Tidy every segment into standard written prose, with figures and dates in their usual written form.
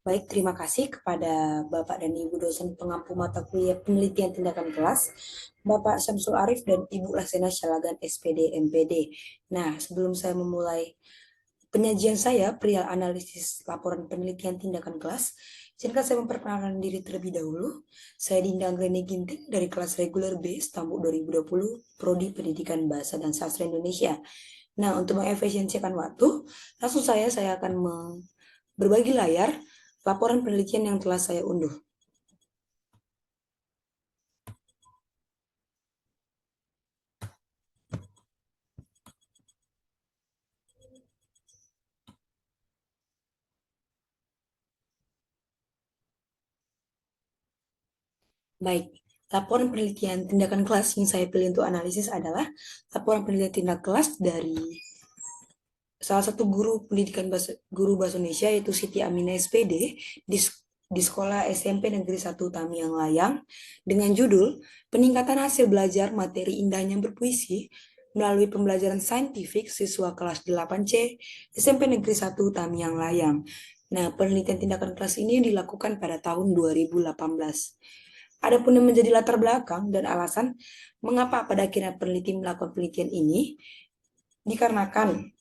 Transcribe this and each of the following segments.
Baik, terima kasih kepada Bapak dan Ibu dosen pengampu mata kuliah penelitian tindakan kelas, Bapak Syamsul Arif dan Ibu Laksana Syalagan SPD MPD. Nah, sebelum saya memulai penyajian saya perihal analisis laporan penelitian tindakan kelas, izinkan saya memperkenalkan diri terlebih dahulu. Saya Dinda Anggreni Ginting dari kelas reguler B, Stambuk 2020, Prodi Pendidikan Bahasa dan Sastra Indonesia. Nah, untuk mengefisiensikan waktu, langsung saya akan berbagi layar laporan penelitian yang telah saya unduh. Baik, laporan penelitian tindakan kelas yang saya pilih untuk analisis adalah laporan penelitian tindak kelas dari salah satu guru pendidikan guru bahasa Indonesia yaitu Siti Aminah SPD di sekolah SMP Negeri 1 Tamiang Layang dengan judul Peningkatan Hasil Belajar Materi Indahnya Berpuisi melalui pembelajaran saintifik siswa kelas 8C SMP Negeri 1 Tamiang Layang. Nah, penelitian tindakan kelas ini dilakukan pada tahun 2018. Adapun yang menjadi latar belakang dan alasan mengapa pada akhirnya peneliti melakukan penelitian ini dikarenakan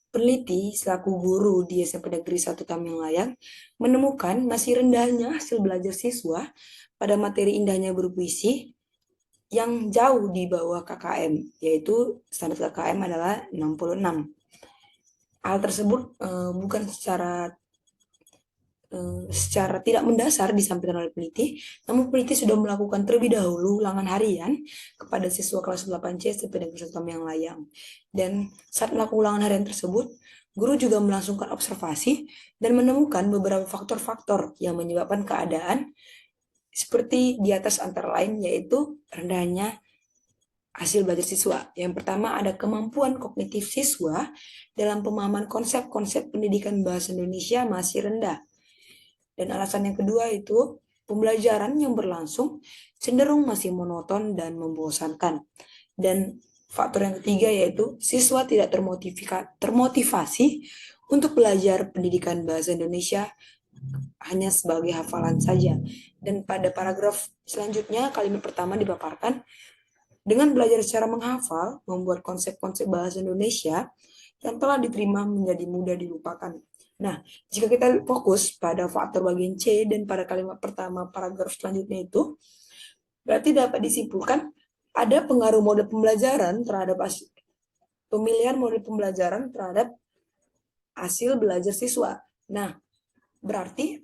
peneliti selaku guru di SMP Negeri 1 Tamiang Layang menemukan masih rendahnya hasil belajar siswa pada materi indahnya berpuisi yang jauh di bawah KKM, yaitu standar KKM adalah 66. Hal tersebut bukan secara tidak mendasar disampaikan oleh peneliti, namun peneliti sudah melakukan terlebih dahulu ulangan harian kepada siswa kelas 8C SMP Negeri 1 Tamiang Layang. Dan saat melakukan ulangan harian tersebut, guru juga melangsungkan observasi dan menemukan beberapa faktor-faktor yang menyebabkan keadaan seperti di atas antara lain, yaitu rendahnya hasil belajar siswa. Yang pertama ada kemampuan kognitif siswa dalam pemahaman konsep-konsep pendidikan bahasa Indonesia masih rendah. Dan alasan yang kedua itu pembelajaran yang berlangsung cenderung masih monoton dan membosankan. Dan faktor yang ketiga yaitu siswa tidak termotivasi untuk belajar pendidikan bahasa Indonesia hanya sebagai hafalan saja. Dan pada paragraf selanjutnya kalimat pertama dipaparkan dengan belajar secara menghafal membuat konsep-konsep bahasa Indonesia yang telah diterima menjadi mudah dilupakan. Nah, jika kita fokus pada faktor bagian C dan pada kalimat pertama paragraf selanjutnya itu, berarti dapat disimpulkan ada pengaruh mode pembelajaran terhadap pemilihan mode pembelajaran terhadap hasil belajar siswa. Nah, berarti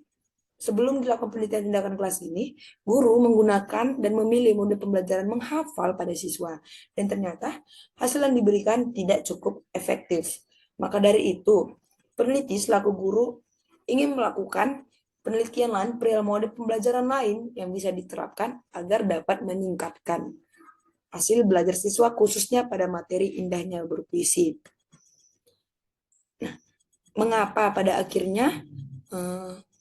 sebelum dilakukan penelitian tindakan kelas ini, guru menggunakan dan memilih mode pembelajaran menghafal pada siswa. Dan ternyata hasil yang diberikan tidak cukup efektif. Maka dari itu, peneliti selaku guru ingin melakukan penelitian lain perihal mode pembelajaran lain yang bisa diterapkan agar dapat meningkatkan hasil belajar siswa khususnya pada materi indahnya berpuisi. Nah, mengapa pada akhirnya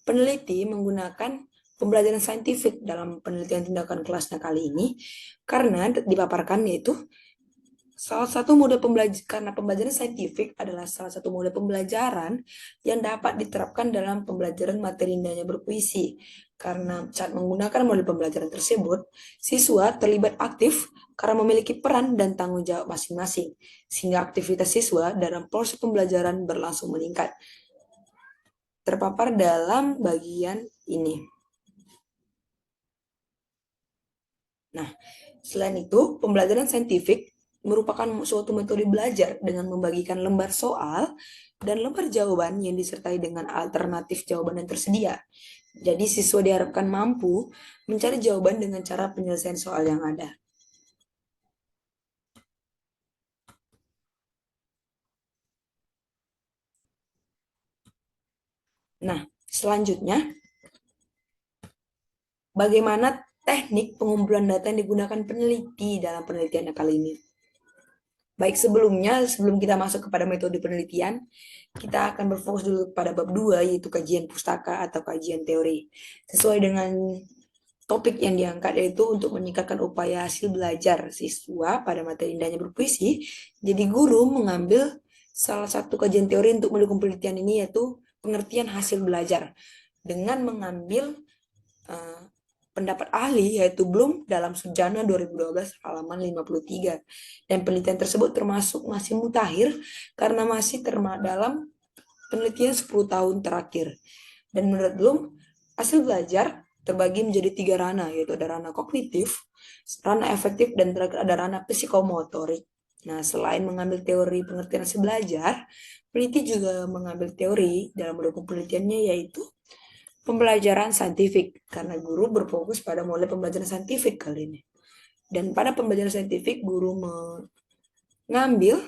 peneliti menggunakan pembelajaran saintifik dalam penelitian tindakan kelasnya kali ini? Karena dipaparkan yaitu salah satu mode pembelajaran, karena pembelajaran saintifik adalah salah satu mode pembelajaran yang dapat diterapkan dalam pembelajaran materi indahnya berpuisi. Karena saat menggunakan mode pembelajaran tersebut, siswa terlibat aktif karena memiliki peran dan tanggung jawab masing-masing, sehingga aktivitas siswa dalam proses pembelajaran berlangsung meningkat. Terpapar dalam bagian ini. Nah, selain itu, pembelajaran saintifik merupakan suatu metode belajar dengan membagikan lembar soal dan lembar jawaban yang disertai dengan alternatif jawaban yang tersedia. Jadi siswa diharapkan mampu mencari jawaban dengan cara penyelesaian soal yang ada. Nah, selanjutnya, bagaimana teknik pengumpulan data yang digunakan peneliti dalam penelitian kali ini? Baik, sebelum kita masuk kepada metode penelitian, kita akan berfokus dulu pada bab 2, yaitu kajian pustaka atau kajian teori. Sesuai dengan topik yang diangkat, yaitu untuk meningkatkan upaya hasil belajar siswa pada materi indahnya berpuisi. Jadi guru mengambil salah satu kajian teori untuk mendukung penelitian ini, yaitu pengertian hasil belajar. dengan mengambil pendapat ahli yaitu Bloom dalam Sujana 2012 halaman 53. Dan penelitian tersebut termasuk masih mutakhir karena masih dalam penelitian 10 tahun terakhir. Dan menurut Bloom, hasil belajar terbagi menjadi 3 ranah, yaitu ada ranah kognitif, ranah efektif, dan terakhir ada ranah psikomotorik. Nah, selain mengambil teori pengertian hasil belajar, peneliti juga mengambil teori dalam mendukung penelitiannya, yaitu pembelajaran saintifik, karena guru berfokus pada mulai pembelajaran saintifik kali ini. Dan pada pembelajaran saintifik, guru mengambil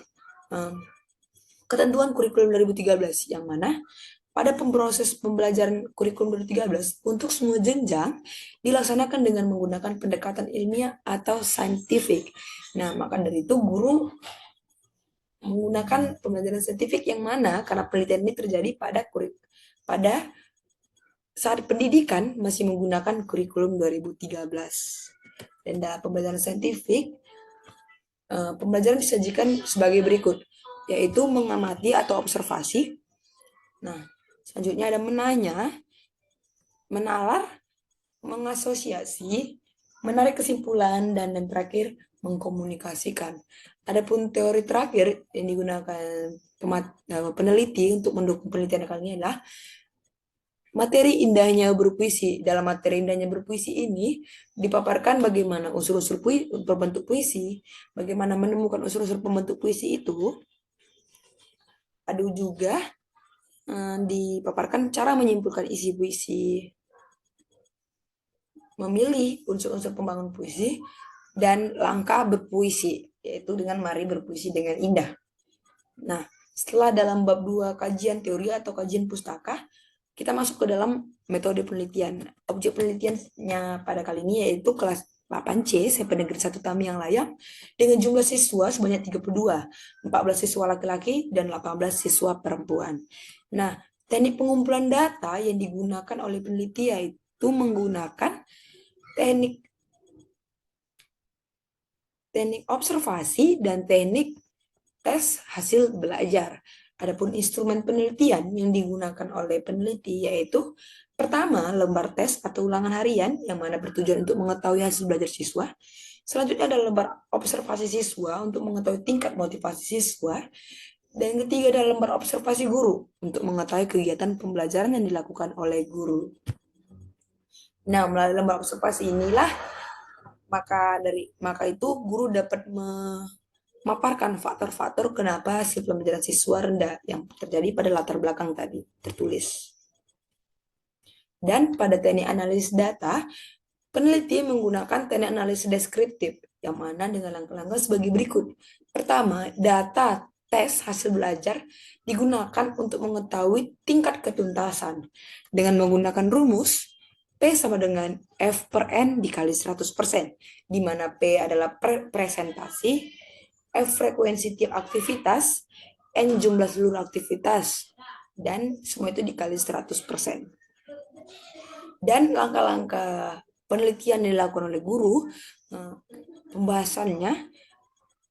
ketentuan kurikulum 2013, yang mana pada proses pembelajaran kurikulum 2013 untuk semua jenjang dilaksanakan dengan menggunakan pendekatan ilmiah atau saintifik. Nah, maka dari itu guru menggunakan pembelajaran saintifik yang mana karena penelitian ini terjadi pada saat pendidikan masih menggunakan kurikulum 2013. Dan dalam pembelajaran saintifik, pembelajaran disajikan sebagai berikut, yaitu mengamati atau observasi. Nah, selanjutnya ada menanya, menalar, mengasosiasi, menarik kesimpulan, dan yang terakhir mengkomunikasikan. Adapun teori terakhir yang digunakan peneliti untuk mendukung penelitian kali ini adalah materi indahnya berpuisi. Dalam materi indahnya berpuisi ini dipaparkan bagaimana unsur-unsur pembentuk puisi, bagaimana menemukan unsur-unsur pembentuk puisi itu. Ada juga dipaparkan cara menyimpulkan isi puisi, memilih unsur-unsur pembangun puisi, dan langkah berpuisi, yaitu dengan mari berpuisi dengan indah. Nah, setelah dalam bab 2 kajian teori atau kajian pustaka, kita masuk ke dalam metode penelitian. Objek penelitiannya pada kali ini yaitu kelas 8C, SMP Negeri 1 Tamiang Layang, dengan jumlah siswa sebanyak 32, 14 siswa laki-laki dan 18 siswa perempuan. Nah, teknik pengumpulan data yang digunakan oleh peneliti yaitu menggunakan teknik observasi dan teknik tes hasil belajar. Adapun instrumen penelitian yang digunakan oleh peneliti yaitu pertama, lembar tes atau ulangan harian yang mana bertujuan untuk mengetahui hasil belajar siswa. Selanjutnya ada lembar observasi siswa untuk mengetahui tingkat motivasi siswa. Dan ketiga ada lembar observasi guru untuk mengetahui kegiatan pembelajaran yang dilakukan oleh guru. Nah, melalui lembar observasi inilah maka itu guru dapat memaparkan faktor-faktor kenapa hasil pembelajaran siswa rendah yang terjadi pada latar belakang tadi tertulis. Dan pada teknik analisis data, peneliti menggunakan teknik analisis deskriptif yang mana dengan langkah-langkah sebagai berikut. Pertama, data tes hasil belajar digunakan untuk mengetahui tingkat ketuntasan dengan menggunakan rumus P sama dengan F per N dikali 100%, di mana P adalah presentasi, F frekuensi tiap aktivitas, N jumlah seluruh aktivitas, dan semua itu dikali 100%. Dan langkah-langkah penelitian yang dilakukan oleh guru, pembahasannya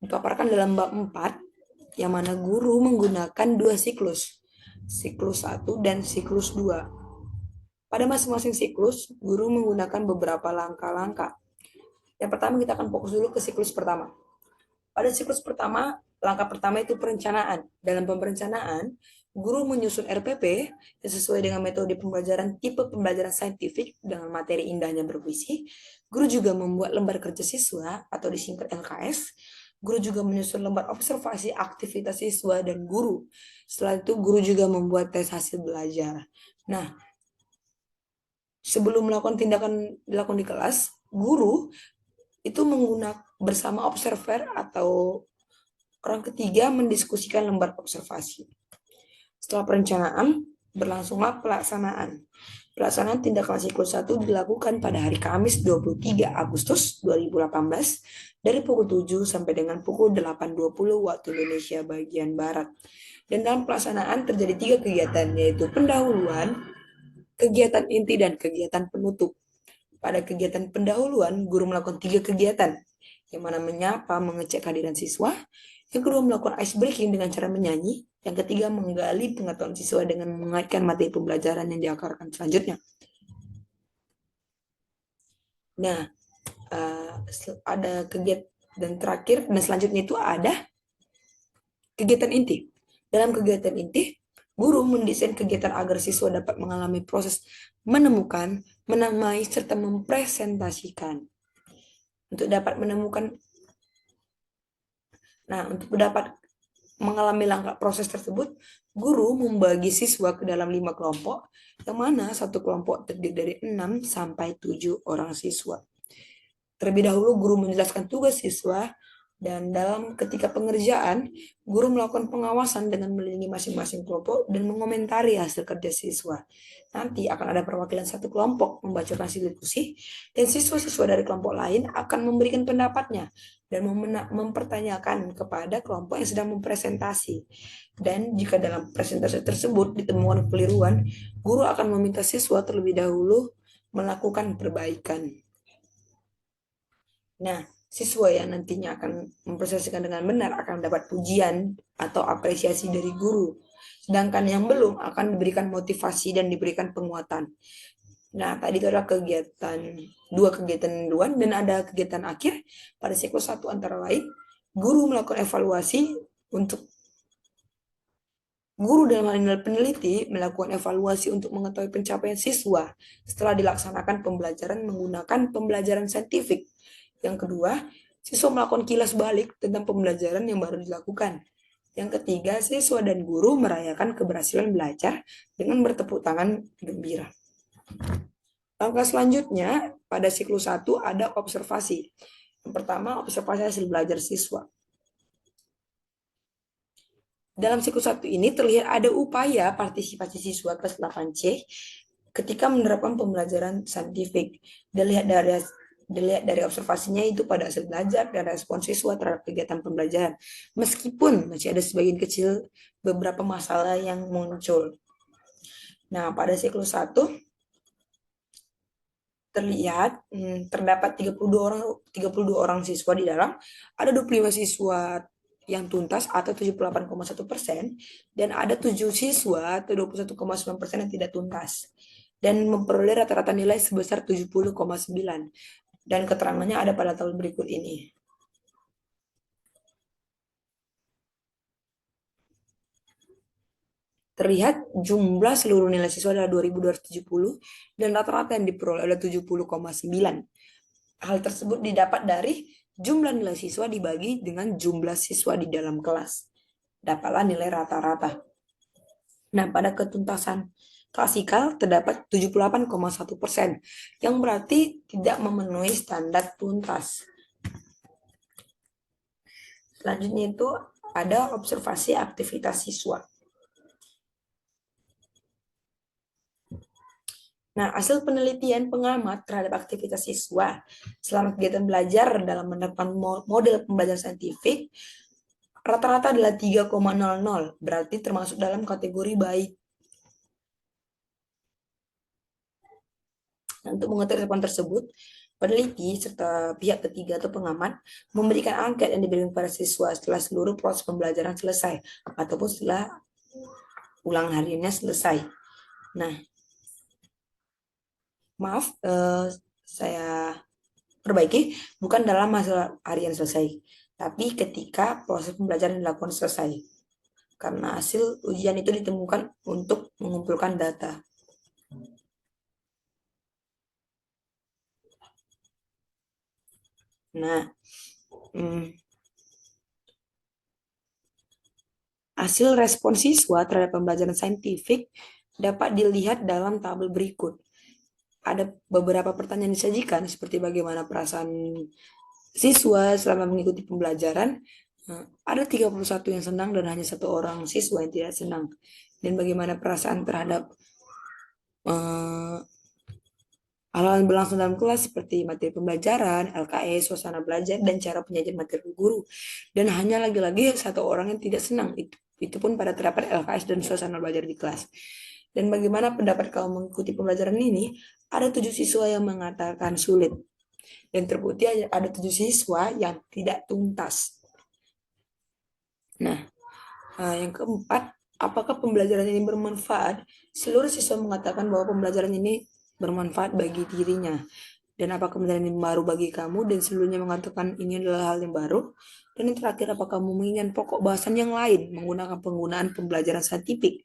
dipaparkan dalam bab 4, yang mana guru menggunakan 2 siklus 1 dan siklus 2. Pada masing-masing siklus, guru menggunakan beberapa langkah-langkah. Yang pertama kita akan fokus dulu ke siklus pertama. Pada siklus pertama, langkah pertama itu perencanaan. Dalam perencanaan, guru menyusun RPP yang sesuai dengan metode pembelajaran tipe pembelajaran saintifik dengan materi indahnya berpuisi. Guru juga membuat lembar kerja siswa atau disingkat LKS. Guru juga menyusun lembar observasi aktivitas siswa dan guru. Setelah itu, guru juga membuat tes hasil belajar. Nah, sebelum melakukan tindakan dilakukan di kelas, guru itu menggunakan bersama observer atau orang ketiga mendiskusikan lembar observasi. Setelah perencanaan, berlangsunglah pelaksanaan. Pelaksanaan tindakan siklus 1 dilakukan pada hari Kamis 23 Agustus 2018 dari pukul 7 sampai dengan pukul 8.20 waktu Indonesia bagian Barat. Dan dalam pelaksanaan terjadi 3 kegiatan, yaitu pendahuluan, kegiatan inti, dan kegiatan penutup. Pada kegiatan pendahuluan, guru melakukan 3 kegiatan, yang mana menyapa, mengecek kehadiran siswa. Yang kedua, melakukan ice breaking dengan cara menyanyi. Yang ketiga, menggali pengetahuan siswa dengan mengaitkan materi pembelajaran yang diakarkan selanjutnya. Nah, ada kegiatan dan terakhir dan selanjutnya itu ada kegiatan inti. Dalam kegiatan inti, guru mendesain kegiatan agar siswa dapat mengalami proses menemukan, menamai, serta mempresentasikan. Untuk dapat menemukan, untuk dapat mengalami langkah proses tersebut, guru membagi siswa ke dalam 5 kelompok, yang mana satu kelompok terdiri dari 6 sampai 7 orang siswa. Terlebih dahulu, guru menjelaskan tugas siswa, dan dalam ketika pengerjaan, guru melakukan pengawasan dengan melindungi masing-masing kelompok dan mengomentari hasil kerja siswa. Nanti akan ada perwakilan satu kelompok membacakan hasil diskusi, dan siswa-siswa dari kelompok lain akan memberikan pendapatnya dan mempertanyakan kepada kelompok yang sedang mempresentasi. Dan jika dalam presentasi tersebut ditemukan kekeliruan, guru akan meminta siswa terlebih dahulu melakukan perbaikan. Nah, siswa yang nantinya akan mempresentasikan dengan benar akan mendapat pujian atau apresiasi dari guru. Sedangkan yang belum akan diberikan motivasi dan diberikan penguatan. Nah, tadi itu adalah dua kegiatan duluan, dan ada kegiatan akhir pada siklus 1 antara lain. Guru melakukan evaluasi untuk Guru dalam hal ini peneliti melakukan evaluasi untuk mengetahui pencapaian siswa setelah dilaksanakan pembelajaran menggunakan pembelajaran saintifik. Yang kedua, siswa melakukan kilas balik tentang pembelajaran yang baru dilakukan. Yang ketiga, siswa dan guru merayakan keberhasilan belajar dengan bertepuk tangan gembira. Langkah selanjutnya, pada siklus 1 ada observasi. Yang pertama, observasi hasil belajar siswa. Dalam siklus 1 ini terlihat ada upaya partisipasi siswa kelas 8C ketika menerapkan pembelajaran saintifik. Dilihat dari observasinya itu pada hasil belajar dan respon siswa terhadap kegiatan pembelajaran. Meskipun masih ada sebagian kecil beberapa masalah yang muncul. Nah, pada siklus 1 terlihat terdapat 32 orang siswa di dalam, ada 25 siswa yang tuntas atau 78,1%, dan ada 7 siswa atau 21,9% yang tidak tuntas dan memperoleh rata-rata nilai sebesar 70,9, dan keterangannya ada pada tabel berikut ini. Terlihat jumlah seluruh nilai siswa adalah 2.270 dan rata-rata yang diperoleh adalah 70,9. Hal tersebut didapat dari jumlah nilai siswa dibagi dengan jumlah siswa di dalam kelas. Dapatlah nilai rata-rata. Nah, pada ketuntasan klasikal terdapat 78,1%, yang berarti tidak memenuhi standar tuntas. Selanjutnya itu ada observasi aktivitas siswa. Nah, hasil penelitian pengamat terhadap aktivitas siswa selama kegiatan belajar dalam menerapkan model pembelajaran saintifik rata-rata adalah 3,00, berarti termasuk dalam kategori baik. Nah, untuk mengetahui respon tersebut, peneliti serta pihak ketiga atau pengamat memberikan angket yang diberikan kepada siswa setelah seluruh proses pembelajaran selesai ataupun setelah ulangan hariannya selesai. Nah, maaf, saya perbaiki, bukan dalam masa harian selesai, tapi ketika proses pembelajaran dilakukan selesai. Karena hasil ujian itu ditemukan untuk mengumpulkan data. Nah, hasil respon siswa terhadap pembelajaran saintifik dapat dilihat dalam tabel berikut. Ada beberapa pertanyaan disajikan seperti bagaimana perasaan siswa selama mengikuti pembelajaran. Ada 31 yang senang dan hanya 1 orang siswa yang tidak senang. Dan bagaimana perasaan terhadap hal-hal yang berlangsung dalam kelas seperti materi pembelajaran, LKS, suasana belajar, dan cara penyajian materi guru. Dan hanya lagi-lagi 1 orang yang tidak senang. Itu pun pada terdapat LKS dan suasana belajar di kelas. Dan bagaimana pendapat kamu mengikuti pembelajaran ini? Ada 7 siswa yang mengatakan sulit. Dan terbukti ada 7 siswa yang tidak tuntas. Nah, yang keempat, apakah pembelajaran ini bermanfaat? Seluruh siswa mengatakan bahwa pembelajaran ini bermanfaat bagi dirinya. Dan apakah pembelajaran ini baru bagi kamu? Dan seluruhnya mengatakan ini adalah hal yang baru. Dan yang terakhir, apakah kamu menginginkan pokok bahasan yang lain menggunakan penggunaan pembelajaran saintifik?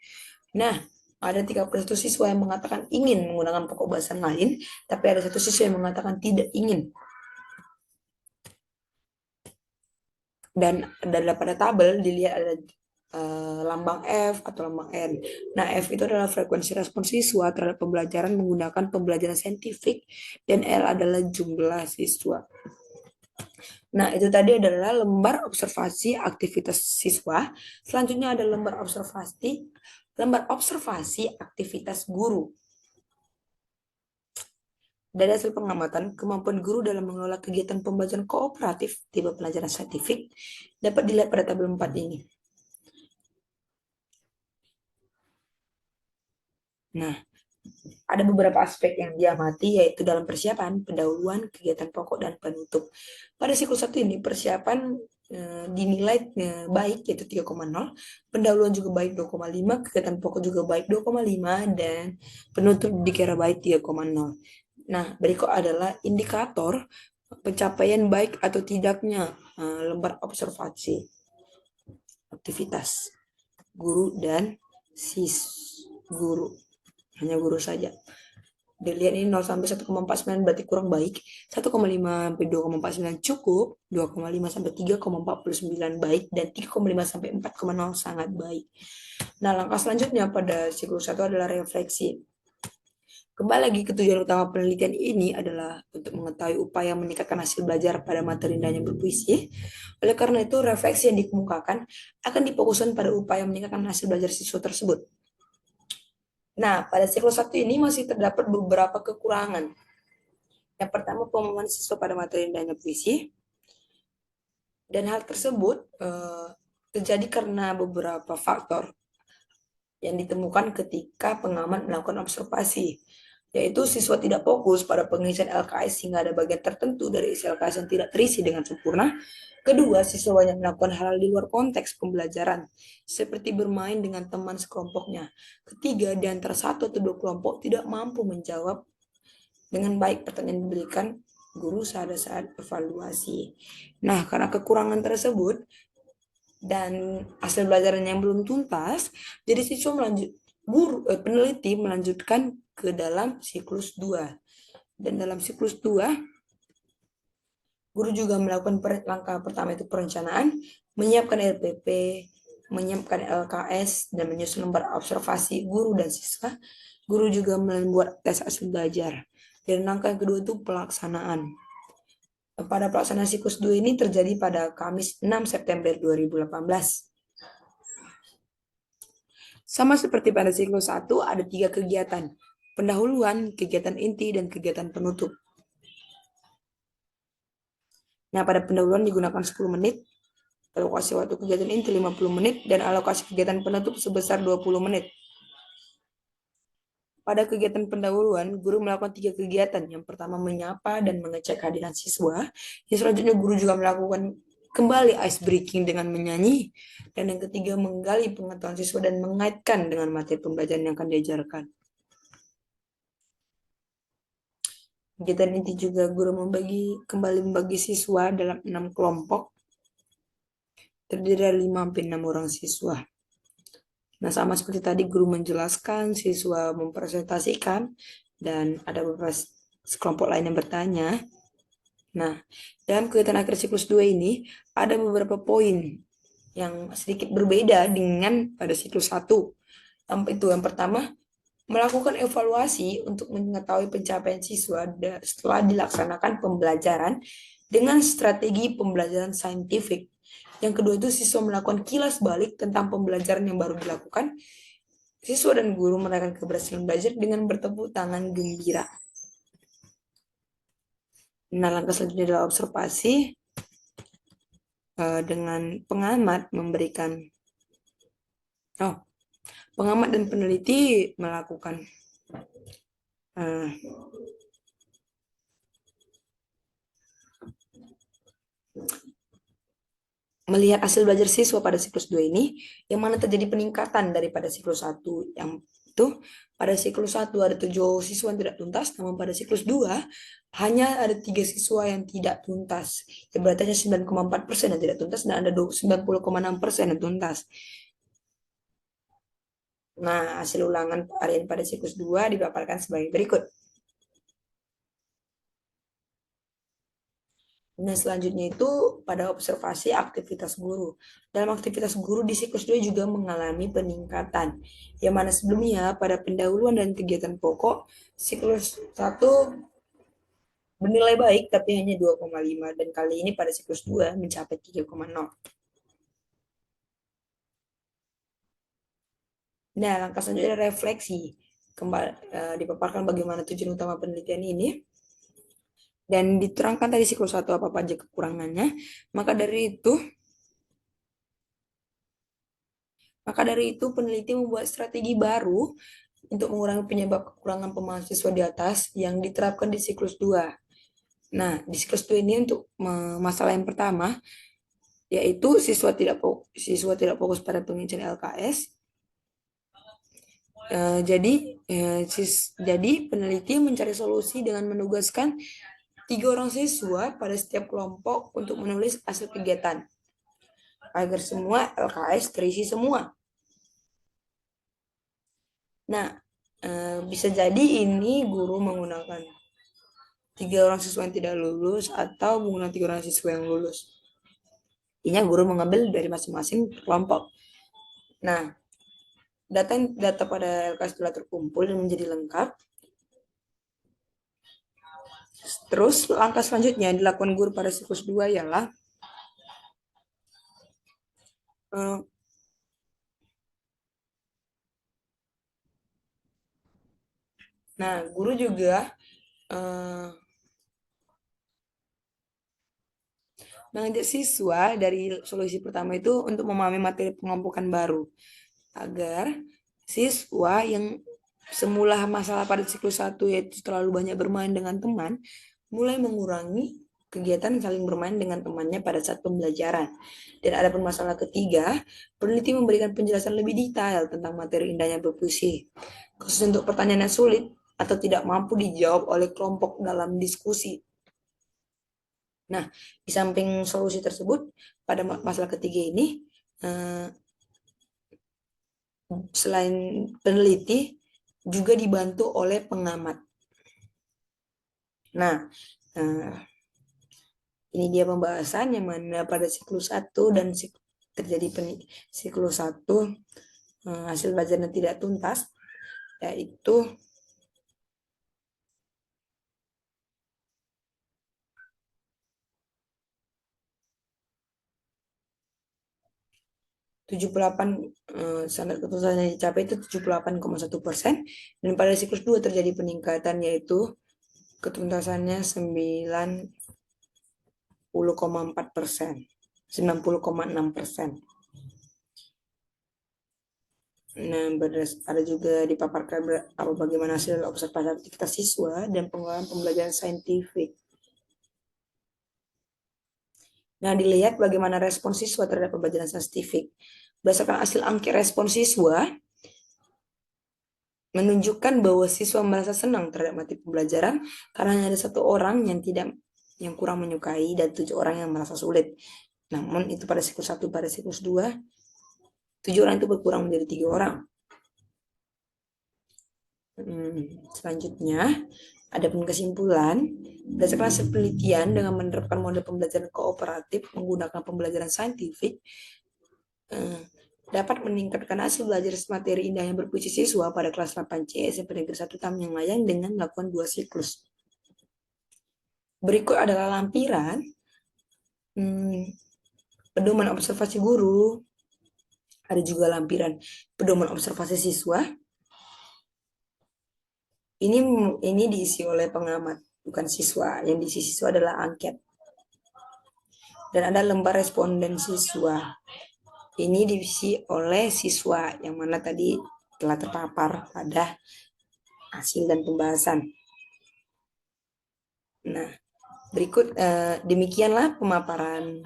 Nah, ada 31 siswa yang mengatakan ingin menggunakan pokok bahasan lain, tapi ada satu siswa yang mengatakan tidak ingin. Dan pada tabel dilihat ada lambang F atau lambang N. Nah, F itu adalah frekuensi respon siswa terhadap pembelajaran menggunakan pembelajaran saintifik, dan L adalah jumlah siswa. Nah, itu tadi adalah lembar observasi aktivitas siswa. Selanjutnya ada lembar observasi aktivitas guru. Dari hasil pengamatan, kemampuan guru dalam mengelola kegiatan pembelajaran kooperatif di pelajaran saintifik dapat dilihat pada tabel 4 ini. Nah, ada beberapa aspek yang diamati, yaitu dalam persiapan, pendahuluan, kegiatan pokok, dan penutup. Pada siklus 1 ini, persiapan dinilai baik, yaitu 3,0, pendahuluan juga baik 2,5, kegiatan pokok juga baik 2,5, dan penutup dikira baik 3,0. Nah, berikut adalah indikator pencapaian baik atau tidaknya lembar observasi aktivitas guru dan guru. Hanya guru saja. Dilihat ini 0 sampai 1,49 berarti kurang baik, 1,5 sampai 2,49 cukup, 2,5 sampai 3,49 baik, dan 3,5 sampai 4,0 sangat baik. Nah, langkah selanjutnya pada siklus 1 adalah refleksi. Kembali lagi ke tujuan utama penelitian ini adalah untuk mengetahui upaya meningkatkan hasil belajar pada materi dan yang berpuisi. Oleh karena itu, refleksi yang dikemukakan akan difokuskan pada upaya meningkatkan hasil belajar siswa tersebut. Nah, pada siklus 1 ini masih terdapat beberapa kekurangan. Yang pertama, pemahaman siswa pada materi dan puisi. Dan hal tersebut terjadi karena beberapa faktor yang ditemukan ketika pengamat melakukan observasi, yaitu siswa tidak fokus pada pengisian LKS sehingga ada bagian tertentu dari isi LKS yang tidak terisi dengan sempurna. Kedua, siswa banyak melakukan hal-hal di luar konteks pembelajaran, seperti bermain dengan teman sekelompoknya. Ketiga, di antara satu atau dua kelompok tidak mampu menjawab dengan baik pertanyaan yang diberikan guru saat evaluasi. Nah, karena kekurangan tersebut dan hasil pelajaran yang belum tuntas, jadi siswa peneliti melanjutkan ke dalam siklus 2. Dan dalam siklus 2, guru juga melakukan langkah pertama itu perencanaan, menyiapkan LPP, menyiapkan LKS, dan menyusun lembar observasi guru dan siswa. Guru juga membuat tes hasil belajar. Dan langkah yang kedua itu pelaksanaan. Pada pelaksanaan siklus 2 ini terjadi pada Kamis 6 September 2018. Sama seperti pada siklus 1, ada 3 kegiatan. Pendahuluan, kegiatan inti, dan kegiatan penutup. Nah, pada pendahuluan digunakan 10 menit, alokasi waktu kegiatan inti 50 menit, dan alokasi kegiatan penutup sebesar 20 menit. Pada kegiatan pendahuluan, guru melakukan 3 kegiatan. Yang pertama, menyapa dan mengecek kehadiran siswa. Yang selanjutnya, guru juga melakukan kembali ice breaking dengan menyanyi. Dan yang ketiga, menggali pengetahuan siswa dan mengaitkan dengan materi pembelajaran yang akan diajarkan. Kegiatan inti juga guru kembali membagi siswa dalam 6 kelompok. Terdiri dari 5 sampai 6 orang siswa. Nah, sama seperti tadi guru menjelaskan, siswa mempresentasikan, dan ada beberapa sekelompok lain yang bertanya. Nah, dalam kegiatan akhir siklus 2 ini, ada beberapa poin yang sedikit berbeda dengan pada siklus 1. Itu yang pertama, melakukan evaluasi untuk mengetahui pencapaian siswa setelah dilaksanakan pembelajaran dengan strategi pembelajaran saintifik. Yang kedua itu siswa melakukan kilas balik tentang pembelajaran yang baru dilakukan. Siswa dan guru merayakan keberhasilan belajar dengan bertepuk tangan gembira. Nah, langkah selanjutnya adalah observasi dengan pengamat memberikan pengamat dan peneliti melakukan melihat hasil belajar siswa pada siklus 2 ini, yang mana terjadi peningkatan daripada siklus 1. Yang itu pada siklus 1 ada 7 siswa yang tidak tuntas, namun pada siklus 2 hanya ada 3 siswa yang tidak tuntas. Ya, berarti hanya 9,4% yang tidak tuntas dan ada 90,6% yang tuntas. Nah, hasil ulangan harian pada siklus 2 dipaparkan sebagai berikut. Nah, selanjutnya itu pada observasi aktivitas guru. Dalam aktivitas guru di siklus 2 juga mengalami peningkatan. Yang mana sebelumnya pada pendahuluan dan kegiatan pokok, siklus 1 bernilai baik tapi hanya 2,5 dan kali ini pada siklus 2 mencapai 3,0. Nah, langkah selanjutnya adalah refleksi. Kembali dipaparkan bagaimana tujuan utama penelitian ini dan diterangkan tadi siklus 1 apa aja kekurangannya. Maka dari itu Maka dari itu, peneliti membuat strategi baru untuk mengurangi penyebab kekurangan mahasiswa di atas yang diterapkan di siklus 2. Nah, di siklus 2 ini untuk masalah yang pertama, yaitu siswa tidak fokus pada pengisian LKS. Jadi peneliti mencari solusi dengan menugaskan 3 orang siswa pada setiap kelompok untuk menulis hasil kegiatan agar semua LKS terisi semua. Nah, bisa jadi ini guru menggunakan 3 orang siswa yang tidak lulus atau menggunakan 3 orang siswa yang lulus. Intinya guru mengambil dari masing-masing kelompok. Nah, data pada LKS telah terkumpul dan menjadi lengkap. Terus langkah selanjutnya yang dilakukan guru pada siklus 2 ialah guru juga mengajak siswa dari solusi pertama itu untuk memahami materi pengelompokan baru agar siswa yang semula masalah pada siklus 1 yaitu terlalu banyak bermain dengan teman mulai mengurangi kegiatan saling bermain dengan temannya pada saat pembelajaran. Dan ada masalah ketiga, peneliti memberikan penjelasan lebih detail tentang materi indahnya berpuisi, khusus untuk pertanyaan yang sulit atau tidak mampu dijawab oleh kelompok dalam diskusi. Nah, di samping solusi tersebut, pada masalah ketiga ini, selain peneliti, juga dibantu oleh pengamat. Nah, ini dia pembahasan yang mana pada siklus 1 dan terjadi siklus 1 hasil belajar yang tidak tuntas, yaitu 78 standar ketuntasan yang dicapai itu 78,1%, dan pada siklus 2 terjadi peningkatan yaitu ketuntasannya 90,4%, 90,6%. Nah, ada juga dipaparkan bagaimana hasil observasi aktivitas siswa dan pengelolaan pembelajaran saintifik. Nah, dilihat bagaimana respon siswa terhadap pembelajaran saintifik. Berdasarkan hasil angket respon siswa, menunjukkan bahwa siswa merasa senang terhadap materi pembelajaran karena hanya ada 1 orang yang kurang menyukai dan 7 orang yang merasa sulit. Namun itu pada siklus 1, pada siklus 2, 7 orang itu berkurang menjadi 3 orang. Selanjutnya, ada kesimpulan. Berdasarkan hasil penelitian dengan menerapkan model pembelajaran kooperatif menggunakan pembelajaran saintifik, dapat meningkatkan hasil belajar materi indah yang berpuisi siswa pada kelas 8C SMP Negeri 1 Tamyang Layang dengan melakukan 2 siklus. Berikut adalah lampiran pedoman observasi guru. Ada juga lampiran pedoman observasi siswa. Ini diisi oleh pengamat, bukan siswa. Yang diisi siswa adalah angket. Dan ada lembar responden siswa. Ini diisi oleh siswa yang mana tadi telah terpapar pada hasil dan pembahasan. Nah, berikut demikianlah pemaparan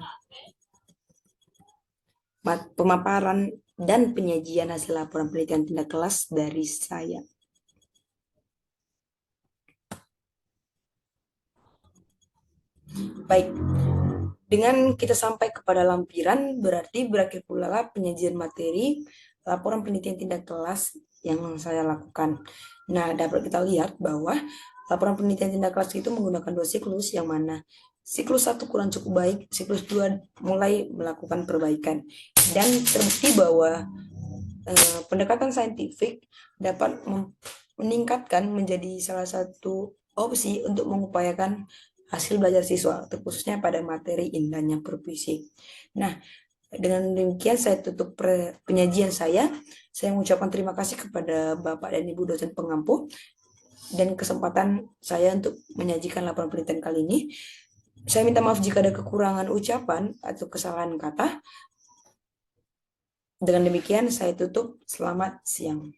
pemaparan dan penyajian hasil laporan penelitian tindak kelas dari saya. Baik, dengan kita sampai kepada lampiran, berarti berakhir pula lah penyajian materi laporan penelitian tindak kelas yang saya lakukan. Nah, dapat kita lihat bahwa laporan penelitian tindak kelas itu menggunakan dua siklus, yang mana siklus 1 kurang cukup baik, siklus 2 mulai melakukan perbaikan. Dan terbukti bahwa pendekatan saintifik dapat meningkatkan menjadi salah satu opsi untuk mengupayakan hasil belajar siswa, terkhususnya pada materi indahnya berpuisi. Nah, dengan demikian saya tutup penyajian saya. Saya mengucapkan terima kasih kepada Bapak dan Ibu dosen pengampu dan kesempatan saya untuk menyajikan laporan penelitian kali ini. Saya minta maaf jika ada kekurangan ucapan atau kesalahan kata. Dengan demikian saya tutup. Selamat siang.